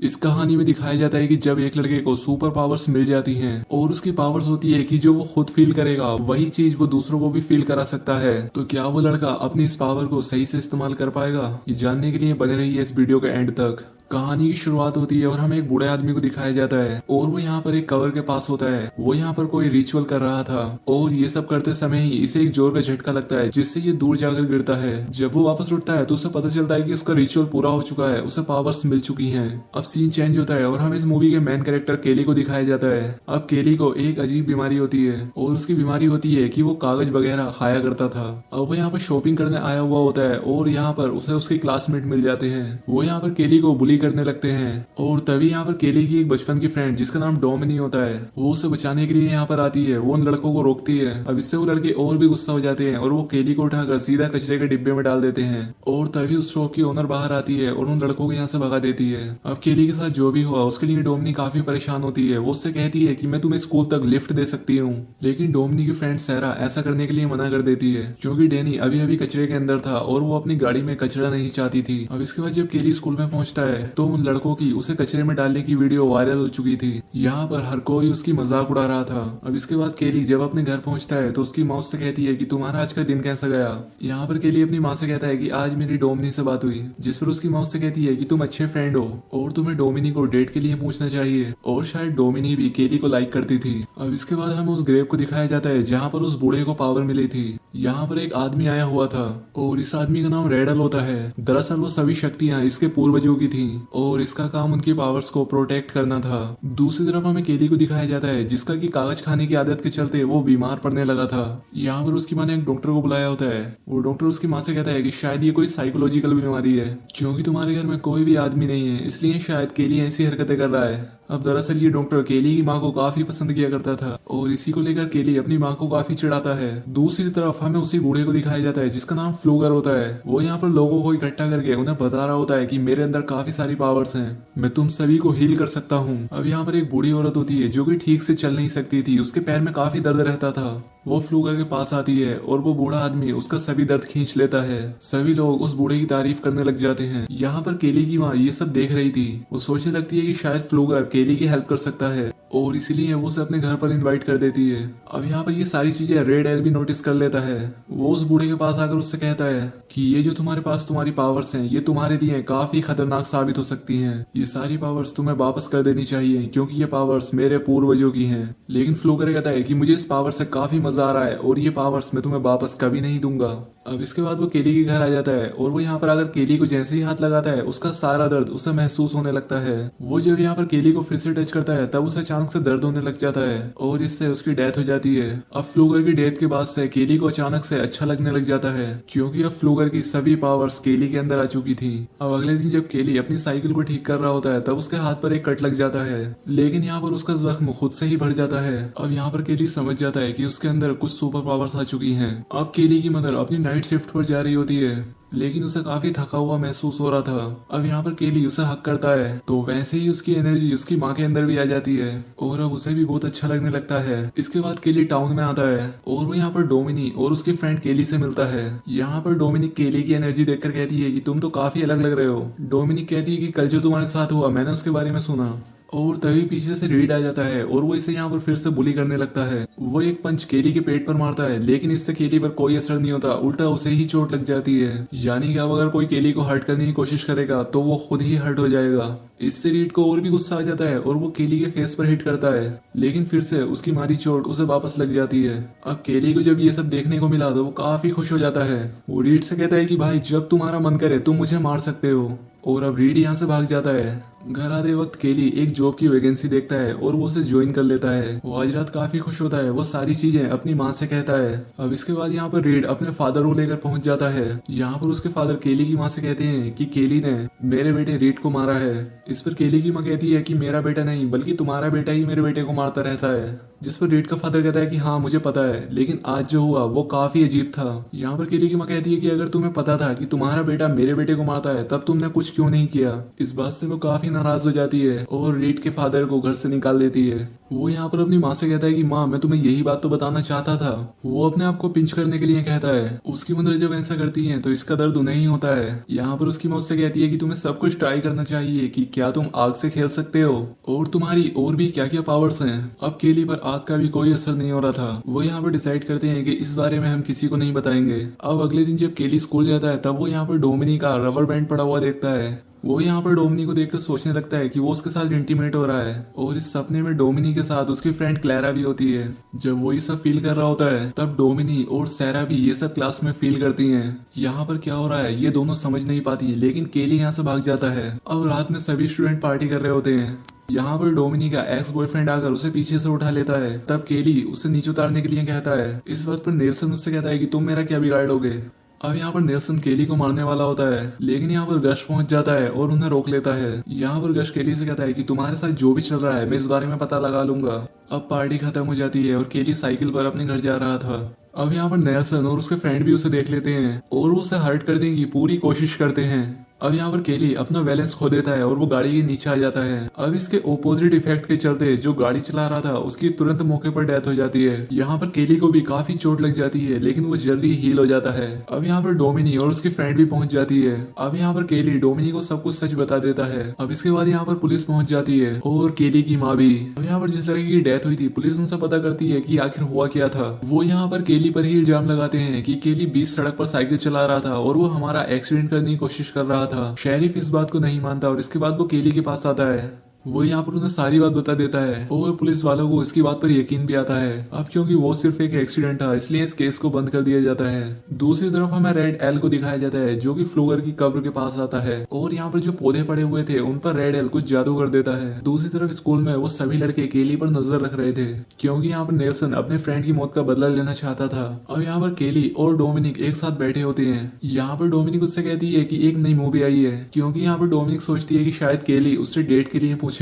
इस कहानी में दिखाया जाता है कि जब एक लड़के को सुपर पावर्स मिल जाती हैं और उसकी पावर्स होती है कि जो वो खुद फील करेगा वही चीज वो दूसरों को भी फील करा सकता है, तो क्या वो लड़का अपनी इस पावर को सही से इस्तेमाल कर पाएगा? ये जानने के लिए बने रहिए इस वीडियो के एंड तक। कहानी की शुरुआत होती है और हमें एक बूढ़े आदमी को दिखाया जाता है और वो यहाँ पर एक कवर के पास होता है। वो यहाँ पर कोई रिचुअल कर रहा था और ये सब करते समय ही इसे एक जोर का झटका लगता है जिससे ये दूर जाकर गिरता है। जब वो वापस उठता है तो उसे पता चलता है कि उसका रिचुअल पूरा हो चुका है, उसे पावर्स मिल चुकी हैं। अब सीन चेंज होता है और हमें इस मूवी के मेन कैरेक्टर केली को दिखाया जाता है। अब केली को एक अजीब बीमारी होती है और उसकी बीमारी होती है कि वो कागज वगैरह खाया करता था। अब वो यहाँ पर शॉपिंग करने आया हुआ होता है और यहाँ पर उसे उसके क्लासमेट मिल जाते हैं। वो यहाँ पर केली को बुली करने लगते हैं और तभी यहाँ पर केली की एक बचपन की फ्रेंड जिसका नाम डोमिनी होता है वो उसे बचाने के लिए यहाँ पर आती है। वो उन लड़कों को रोकती है। अब इससे वो लड़के और भी गुस्सा हो जाते हैं और वो केली को उठाकर सीधा कचरे के डिब्बे में डाल देते हैं। और तभी उस शॉप की ओनर बाहर आती है और उन लड़कों को यहाँ से भगा देती है। अब केली के साथ जो भी हुआ उसके लिए डोमिनी काफी परेशान होती है। वो उससे कहती है कि मैं तुम्हें स्कूल तक लिफ्ट दे सकती हूँ, लेकिन डोमिनी की फ्रेंड सैरा ऐसा करने के लिए मना कर देती है क्योंकि डैनी अभी अभी कचरे के अंदर था और वो अपनी गाड़ी में कचरा नहीं चाहती थी। अब इसके बाद जब केली स्कूल में पहुंचता है तो उन लड़कों की उसे कचरे में डालने की वीडियो वायरल हो चुकी थी। यहाँ पर हर कोई उसकी मजाक उड़ा रहा था। अब इसके बाद केली जब अपने घर पहुंचता है तो उसकी माँ से कहती है कि तुम्हारा आज का दिन कैसा गया। यहाँ पर केली अपनी माँ से कहता है कि आज मेरी डोमिनी से बात हुई, जिस पर उसकी माँ से कहती है कि तुम अच्छे फ्रेंड हो और तुम्हें डोमिनी को डेट के लिए पूछना चाहिए। और शायद डोमिनी भी केली को लाइक करती थी। अब इसके बाद हमें उस ग्रेव को दिखाया जाता है जहाँ पर उस बूढ़े को पावर मिली थी। यहाँ पर एक आदमी आया हुआ था और इस आदमी का नाम रेडल होता है। दरअसल वो सभी शक्तियाँ इसके पूर्वजों की थी और इसका काम उनकी पावर्स को प्रोटेक्ट करना था। दूसरी तरफ हमें केली को दिखाया जाता है जिसका कि कागज खाने की आदत के चलते वो बीमार पड़ने लगा था। यहाँ पर उसकी माँ ने एक डॉक्टर को बुलाया होता है। वो डॉक्टर उसकी माँ से कहता है कि शायद ये कोई साइकोलॉजिकल बीमारी है क्योंकि तुम्हारे घर में कोई भी आदमी नहीं है, इसलिए शायद केली ऐसी हरकतें कर रहा है। अब दरअसल ये डॉक्टर केली की माँ को काफी पसंद किया करता था और इसी को लेकर केली अपनी माँ को काफी चिढ़ाता है। दूसरी तरफ हमें उसी बूढ़े को दिखाया जाता है जिसका नाम फ्लूगर होता है। वो यहाँ पर लोगों को इकट्ठा करके उन्हें बता रहा होता है कि मेरे अंदर काफी सारी पावर्स हैं, मैं तुम सभी को हील कर सकता हूँ। अब यहाँ पर एक बूढ़ी औरत होती है जो कि ठीक से चल नहीं सकती थी, उसके पैर में काफी दर्द रहता था। वो फ्लूगर के पास आती है और वो बूढ़ा आदमी उसका सभी दर्द खींच लेता है। सभी लोग उस बूढ़े की तारीफ करने लग जाते हैं। यहाँ पर केली की माँ ये सब देख रही थी। वो सोचने लगती है कि शायद फ्लूगर केली की हेल्प कर सकता है और इसीलिए वो उसे अपने घर पर इनवाइट कर देती है। अब यहाँ पर ये सारी चीजें रेड एल भी नोटिस कर लेता है। वो उस बूढ़े के पास आकर उससे कहता है कि ये जो तुम्हारे पास तुम्हारी पावर्स हैं ये तुम्हारे लिए काफी खतरनाक साबित हो सकती हैं। ये सारी पावर्स तुम्हें वापस कर देनी चाहिए क्योंकि ये पावर्स मेरे पूर्वजों की हैं। लेकिन फ्लूगर कहता है कि मुझे इस पावर से काफी मजा आ रहा है और ये पावर्स मैं तुम्हें वापस कभी नहीं दूंगा। अब इसके बाद वो केली के घर आ जाता है और वो यहाँ पर अगर केली को जैसे ही हाथ लगाता है उसका सारा दर्द उसे महसूस होने लगता है। वो जब यहाँ पर केली को फिर से टच करता है तब उसे अचानक से दर्द होने लग जाता है और इससे उसकी डेथ हो जाती है। अब फ्लूगर की डेथ के बाद से केली को अचानक से अच्छा लगने लग जाता है क्योंकि अब फ्लूगर की सभी पावर्स केली के अंदर आ चुकी थी। अब अगले दिन जब केली अपनी साइकिल को ठीक कर रहा होता है तब उसके हाथ पर एक कट लग जाता है, लेकिन यहाँ पर उसका जख्म खुद से ही भर जाता है। अब यहाँ पर केली समझ जाता है कि उसके अंदर कुछ सुपर पावर्स आ चुकी हैं। अब केली की मदर अपनी नाइट शिफ्ट पर जा रही होती है लेकिन उसे काफी थका हुआ महसूस हो रहा था। अब यहाँ पर केली उसे हक करता है तो वैसे ही उसकी एनर्जी उसकी माँ के अंदर भी आ जाती है और अब उसे भी बहुत अच्छा लगने लगता है। इसके बाद केली टाउन में आता है और वो यहाँ पर डोमिनी और उसकी फ्रेंड केली से मिलता है। यहाँ पर डोमिनिक केली की एनर्जी देखकर कहती है कि तुम तो काफी अलग लग रहे हो। डोमिनिक कहती है कि कल जो तुम्हारे साथ हुआ मैंने उसके बारे में सुना। और तभी पीछे से रीड आ जाता है और वो इसे यहाँ पर फिर से बुली करने लगता है। वो एक पंच केली के पेट पर मारता है लेकिन इससे केली पर कोई असर नहीं होता, उल्टा उसे ही चोट लग जाती है। यानी कि अब अगर कोई केली को हर्ट करने की कोशिश करेगा तो वो खुद ही हर्ट हो जाएगा। इससे रीड को और भी गुस्सा आ जाता है और वो केली के फेस पर हिट करता है लेकिन फिर से उसकी मारी चोट उसे वापस लग जाती है। अब केली को जब ये सब देखने को मिला तो वो काफी खुश हो जाता है। वो रीड से कहता है कि भाई जब तुम्हारा मन करे तुम मुझे मार सकते हो। और अब रीड यहाँ से भाग जाता है। घर आते वक्त केली एक जॉब की वैकेंसी देखता है और वो उसे ज्वाइन कर लेता है। वो आज रात काफी खुश होता है। वो सारी चीजें अपनी माँ से कहता है। अब इसके बाद यहाँ पर रीड अपने फादर को लेकर पहुंच जाता है। यहाँ पर उसके फादर केली की माँ से कहते हैं कि केली ने मेरे बेटे रीड को मारा है। इस पर केली की माँ कहती है कि मेरा बेटा नहीं बल्कि तुम्हारा बेटा ही मेरे बेटे को मारता रहता है। जिस पर रेड का फादर कहता है कि हाँ मुझे पता है, लेकिन आज जो हुआ वो काफी अजीब था। यहाँ पर केली की माँ कहती है कि अगर तुम्हें पता था कि तुम्हारा बेटा मेरे बेटे को मारता है तब तुमने कुछ क्यों नहीं किया। इस बात से वो काफी नाराज हो जाती है और रेड के फादर को घर से निकाल देती है। वो यहाँ पर अपनी माँ से कहता है कि माँ मैं तुम्हें यही बात तो बताना चाहता था। वो अपने आप को पिंच करने के लिए कहता है। उसकी मदर जब ऐसा करती है तो इसका दर्द उन्हें ही होता है। यहाँ पर उसकी माँ उससे कहती है कि तुम्हें सब कुछ ट्राई करना चाहिए कि क्या तुम आग से खेल सकते हो और तुम्हारी और भी क्या क्या पावर्स हैं। अब केली पर आग का भी कोई असर नहीं हो रहा था। वो यहाँ पर डिसाइड करते हैं कि इस बारे में हम किसी को नहीं बताएंगे। अब अगले दिन जब केली स्कूल जाता है तब वो यहाँ पर डोमिनी का रबर बैंड पड़ा हुआ देखता है। वो यहाँ पर डोमिनी को देखकर सोचने लगता है कि वो उसके साथ इंटीमेट हो रहा है और इस सपने में डोमिनी के साथ उसकी फ्रेंड क्लैरा भी होती है। जब वो ये सब फील कर रहा होता है तब डोमिनी और सैरा भी ये सब क्लास में फील करती हैं। यहाँ पर क्या हो रहा है ये दोनों समझ नहीं पाती, लेकिन केली यहाँ से भाग जाता है। अब रात में सभी स्टूडेंट पार्टी कर रहे होते हैं। यहाँ पर डोमिनी का एक्स बॉयफ्रेंड आकर उसे पीछे से उठा लेता है। तब केली उसे नीचे उतारने के लिए कहता है। इस बात पर नेल्सन उससे कहता है कि तुम मेरा क्या बिगाड़ लोगे। अब यहाँ पर नेल्सन केली को मारने वाला होता है, लेकिन यहाँ पर गश पहुंच जाता है और उन्हें रोक लेता है। यहाँ पर गश केली से कहता है कि तुम्हारे साथ जो भी चल रहा है मैं इस बारे में पता लगा लूंगा। अब पार्टी खत्म हो जाती है और केली साइकिल पर अपने घर जा रहा था। अब यहाँ पर नेल्सन और उसके फ्रेंड भी उसे देख लेते हैं और उसे हर्ट करने की पूरी कोशिश करते हैं। अब यहाँ पर केली अपना बैलेंस खो देता है और वो गाड़ी के नीचे आ जाता है। अब इसके ओपोजिट इफेक्ट के चलते जो गाड़ी चला रहा था उसकी तुरंत मौके पर डेथ हो जाती है। यहाँ पर केली को भी काफी चोट लग जाती है, लेकिन वो जल्दी हील हो जाता है। अब यहाँ पर डोमिनी और उसकी फ्रेंड भी पहुंच जाती है। अब यहाँ पर केली डोमिनी को सब कुछ सच बता देता है। अब इसके बाद यहाँ पर पुलिस पहुंच जाती है और केली की माँ भी। अब यहाँ पर जिस लड़के की डेथ हुई थी पुलिस उनसे पता करती है कि आखिर हुआ क्या था। वो यहाँ पर केली पर ही इल्जाम लगाते हैं कि केली बीच सड़क पर साइकिल चला रहा था और वो हमारा एक्सीडेंट करने की कोशिश कर रहा था। शेरिफ इस बात को नहीं मानता और इसके बाद वो केली के पास आता है। वो यहाँ पर उन्हें सारी बात बता देता है और पुलिस वालों को इसकी बात पर यकीन भी आता है। अब क्योंकि वो सिर्फ एक एक्सीडेंट था इसलिए इस केस को बंद कर दिया जाता है। दूसरी तरफ हमें रेड एल को दिखाया जाता है जो कि फ्लूगर की कब्र के पास आता है और यहाँ पर जो पौधे पड़े हुए थे उन पर रेड एल कुछ जादू कर देता है। दूसरी तरफ स्कूल में वो सभी लड़के केली पर नजर रख रहे थे क्योंकि यहाँ पर नेल्सन अपने फ्रेंड की मौत का बदला लेना चाहता था। अब यहाँ पर केली और डोमिनिक एक साथ बैठे होते हैं। यहाँ पर डोमिनिक उससे कहती है कि एक नई मूवी आई है, क्योंकि यहाँ पर डोमिनिक सोचती है कि शायद केली उससे डेट के लिए पूछेगा।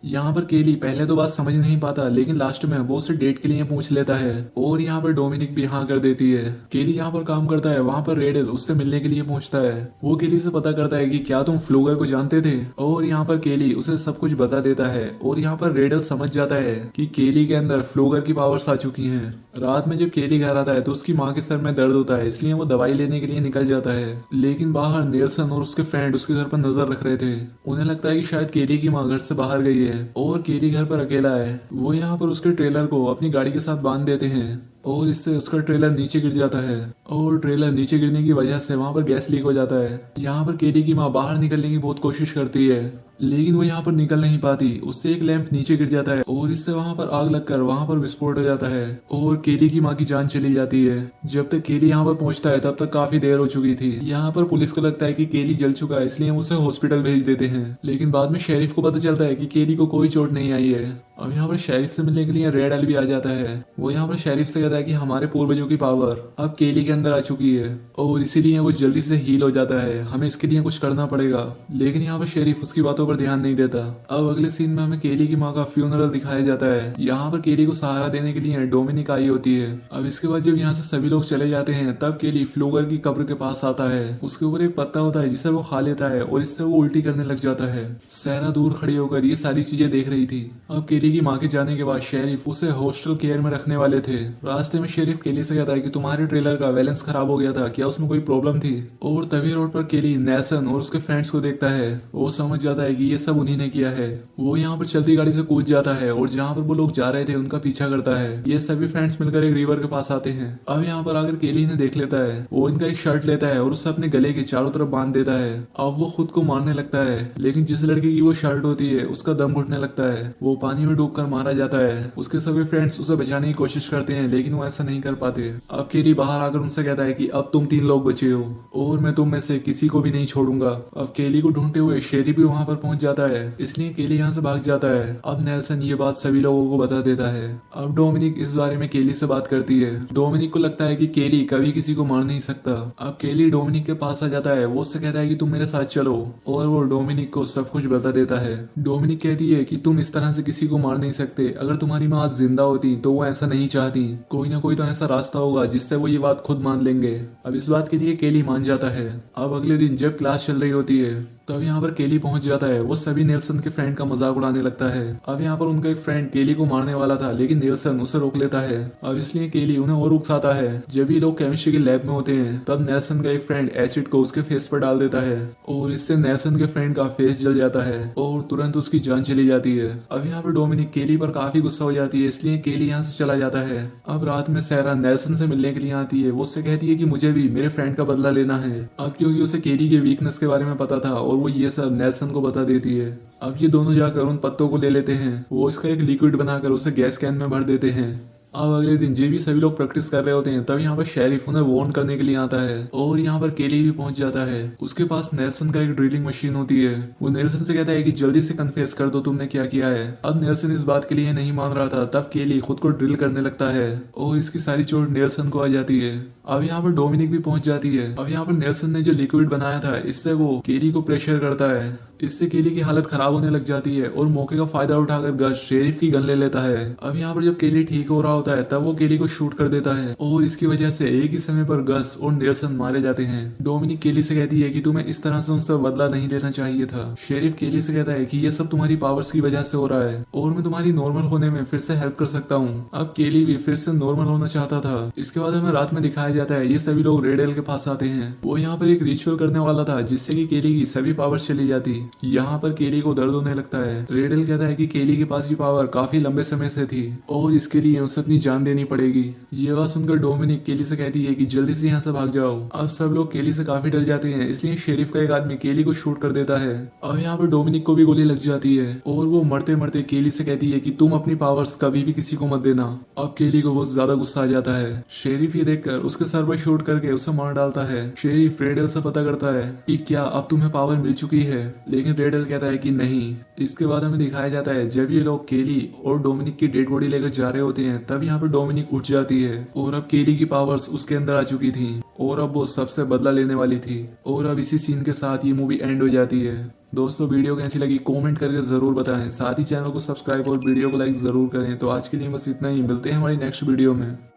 यहाँ पर केली पहले तो बात समझ नहीं पाता, लेकिन लास्ट में वो उससे डेट के लिए पूछ लेता है और यहाँ पर डोमिनिक भी हाँ कर देती है। केली यहाँ पर काम करता है, वहाँ पर रेडल उससे मिलने के लिए पहुंचता है। वो केली से पता करता है कि क्या तुम फ्लूगर को जानते थे, और यहाँ पर केली उसे सब कुछ बता देता है। और यहाँ पर रेडल समझ जाता है कि केली के अंदर फ्लूगर की पावर्स आ चुकी हैं। रात में जब केली घर आता है तो उसकी माँ के सर में दर्द होता है, इसलिए वो दवाई लेने के लिए निकल जाता है। लेकिन बाहर नेल्सन और उसके फ्रेंड उसके घर पर नजर रख रहे थे। उन्हें लगता है कि शायद केली की माँ घर से बाहर गई है और केली घर पर अकेला है। वो यहाँ पर उसके ट्रेलर को अपनी गाड़ी के साथ बांध देते हैं और इससे उसका ट्रेलर नीचे गिर जाता है और ट्रेलर नीचे गिरने की वजह से वहाँ पर गैस लीक हो जाता है। यहाँ पर केली की माँ बाहर निकलने की बहुत कोशिश करती है, लेकिन वो यहाँ पर निकल नहीं पाती। उससे एक लैंप नीचे गिर जाता है और इससे वहाँ पर आग लगकर वहाँ पर विस्फोट हो जाता है और केली की माँ की जान चली जाती है। जब तक केली यहाँ पर पहुँचता है तब तक काफी देर हो चुकी थी। यहाँ पर पुलिस को लगता है कि केली जल चुका है, इसलिए उसे हॉस्पिटल भेज देते हैं। लेकिन बाद में शेरिफ को पता चलता है कि केली को कोई चोट नहीं आई है। अब यहाँ पर शेरिफ से मिलने के लिए रेड एल भी आ जाता है। वो यहाँ पर शेरिफ से कहता है कि हमारे पूर्वजों की पावर अब केली के अंदर आ चुकी है और इसीलिए वो जल्दी से हील हो जाता है, हमें इसके लिए कुछ करना पड़ेगा। लेकिन यहाँ पर शेरिफ उसकी बातों पर ध्यान नहीं देता। अब अगले सीन में हमें केली की माँ का फ्यूनरल दिखाया जाता है। यहाँ पर केली को सहारा देने के लिए डोमिनिक आई होती है। अब इसके बाद जब यहाँ से सभी लोग चले जाते हैं तब केली फ्लूगर की कब्र के पास आता है। उसके ऊपर एक पत्ता होता है जिसे वो खा लेता है और इससे वो उल्टी करने लग जाता है। सैरा दूर खड़ी होकर ये सारी चीजें देख रही थी। अब केली की माँ के जाने के बाद शेरिफ उसे हॉस्टल केयर में रखने वाले थे। रास्ते में शेरिफ केली से कहता है कि तुम्हारे ट्रेलर का बैलेंस खराब हो गया था, क्या उसमें कोई प्रॉब्लम थी? और तभी रोड पर केली नेल्सन और उसके फ्रेंड्स को देखता है। वो समझ जाता है कि ये सब उन्हीं ने किया है। वो यहाँ पर चलती गाड़ी से कूद जाता है और जहाँ पर वो लोग जा रहे थे उनका पीछा करता है। ये सभी फ्रेंड्स मिलकर एक रिवर के पास आते हैं। अब यहाँ पर आकर केली इन्हें देख लेता है। वो इनका एक शर्ट लेता है और उसे अपने गले के चारों तरफ बांध देता है। अब वो खुद को मारने लगता है, लेकिन जिस लड़के की वो शर्ट होती है उसका दम घुटने लगता है। वो पानी में डूबकर मारा जाता है। उसके सभी फ्रेंड्स उसे बचाने की कोशिश करते हैं, लेकिन वो ऐसा नहीं कर पाते। अब केली बाहर आकर उनसे कहता है कि अब तुम 3 लोग बचे हो और मैं तुम में से किसी को भी नहीं छोड़ूंगा। अब केली को ढूंढते हुए शेरी भी वहां पर पहुंच जाता है, इसलिए केली यहाँ से भाग जाता है। अब नेल्सन ये बात सभी लोगों को बता देता है। अब डोमिनिक इस बारे में केली से बात करती है। डोमिनिक को लगता है कि केली कभी किसी को मार नहीं सकता। अब केली डोमिनिक के पास आ जाता है। वो उससे कहता है कि तुम मेरे साथ चलो और वो डोमिनिक को सब कुछ बता देता है। डोमिनिक कहती है कि तुम इस तरह से किसी को मार नहीं सकते। अगर तुम्हारी माँ आज जिंदा होती तो वो ऐसा नहीं चाहती। कोई ना कोई तो ऐसा रास्ता होगा जिससे वो ये बात खुद मान लेंगे। अब इस बात के लिए केली मान जाता है। अब अगले दिन जब क्लास चल रही होती है तब यहाँ पर केली पहुंच जाता है। वो सभी नेल्सन के फ्रेंड का मजाक उड़ाने लगता है। अब यहाँ पर उनका एक फ्रेंड केली को मारने वाला था, लेकिन नेल्सन उसे रोक लेता है। अब इसलिए केली उन्हें और उकसाता है। जब ये लोग केमिस्ट्री के लैब में होते हैं तब नेल्सन का एक फ्रेंड एसिड को उसके फेस पर डाल देता है और इससे नेल्सन के फ्रेंड का फेस जल जाता है और तुरंत उसकी जान चली जाती है। अब यहाँ पर डोमिनिक केली पर काफी गुस्सा हो जाती है, इसलिए केली यहाँ से चला जाता है। अब रात में सैरा नेल्सन से मिलने के लिए आती है। वो उससे कहती है कि मुझे भी मेरे फ्रेंड का बदला लेना है। अब क्योंकि उसे केली के वीकनेस के बारे में पता था और वो ये सब नेल्सन को बता देती है। अब ये दोनों जाकर उन पत्तों को ले लेते हैं। वो इसका एक लिक्विड बनाकर उसे गैस कैन में भर देते हैं। अब अगले दिन जे भी सभी लोग प्रैक्टिस कर रहे होते हैं तब यहाँ पर शेरिफ उन्हें वार्न करने के लिए आता है और यहाँ पर केली भी पहुंच जाता है। उसके पास नेल्सन का एक ड्रिलिंग मशीन होती है। वो नेल्सन से कहता है कि जल्दी से कन्फेस कर दो तुमने क्या किया है। अब नेल्सन इस बात के लिए नहीं मान रहा था। तब केली खुद को ड्रिल करने लगता है और इसकी सारी चोट नेल्सन को आ जाती है। अब यहाँ पर डोमिनिक भी पहुंच जाती है। अब यहाँ पर नेल्सन ने जो लिक्विड बनाया था इससे वो केली को प्रेशर करता है। इससे केली की हालत खराब होने लग जाती है और मौके का फायदा उठाकर गश शेरिफ की गन ले लेता है। अब यहाँ पर जब केली ठीक हो रहा होता है तब वो केली को शूट कर देता है और इसकी वजह से एक ही समय पर गस और नेल्सन मारे जाते हैं। डोमिनिक केली से कहती है कि तुम्हें इस तरह से उनसे बदला नहीं लेना चाहिए था। शेरिफ केली से कहता है कि ये सब तुम्हारी पावर्स की वजह से हो रहा है और मैं तुम्हारी नॉर्मल होने में फिर से हेल्प कर सकता हूँ। अब केली भी फिर से नॉर्मल होना चाहता था। इसके बाद हमें रात में दिखाया जाता है ये सभी लोग रेडेल के पास आते हैं। वो यहाँ पर एक रिचुअल करने वाला था जिससे कि केली की सभी पावर्स चली जाती। यहाँ पर केली को दर्द होने लगता है। रेडेल कहता है कि केली के पास ये पावर काफी लंबे समय से थी और इसके लिए उसे अपनी जान देनी पड़ेगी। ये बात सुनकर डोमिनिक केली से कहती है कि जल्दी से यहाँ से भाग जाओ। अब सब लोग केली से काफी डर जाते हैं, इसलिए शेरिफ का एक आदमी केली को शूट कर देता है। अब यहाँ पर डोमिनिक को भी गोली लग जाती है और वो मरते मरते केली से कहती है कि तुम अपनी पावर्स कभी भी किसी को मत देना। अब केली को बहुत ज्यादा गुस्सा आ जाता है। शेरिफ ये देखकर उसके सर पर शूट करके उसे मार डालता है। शेरिफ रेडेल से पता करता है कि क्या अब तुम्हें पावर मिल चुकी है, लेकिन रेडेल कहता है कि नहीं। इसके बाद हमें दिखाया जाता है जब ये लोग केली और डोमिनिक की डेड बॉडी लेकर जा रहे होते हैं तब यहाँ पर डोमिनिक उठ जाती है और अब केली की पावर्स उसके अंदर आ चुकी थी और अब वो सबसे बदला लेने वाली थी। और अब इसी सीन के साथ ये मूवी एंड हो जाती है। दोस्तों वीडियो कैसी लगी कमेंट करके जरूर बताएं। साथ ही चैनल को सब्सक्राइब और वीडियो को लाइक जरूर करें। तो आज के लिए बस इतना ही, मिलते हैं हमारी नेक्स्ट वीडियो में।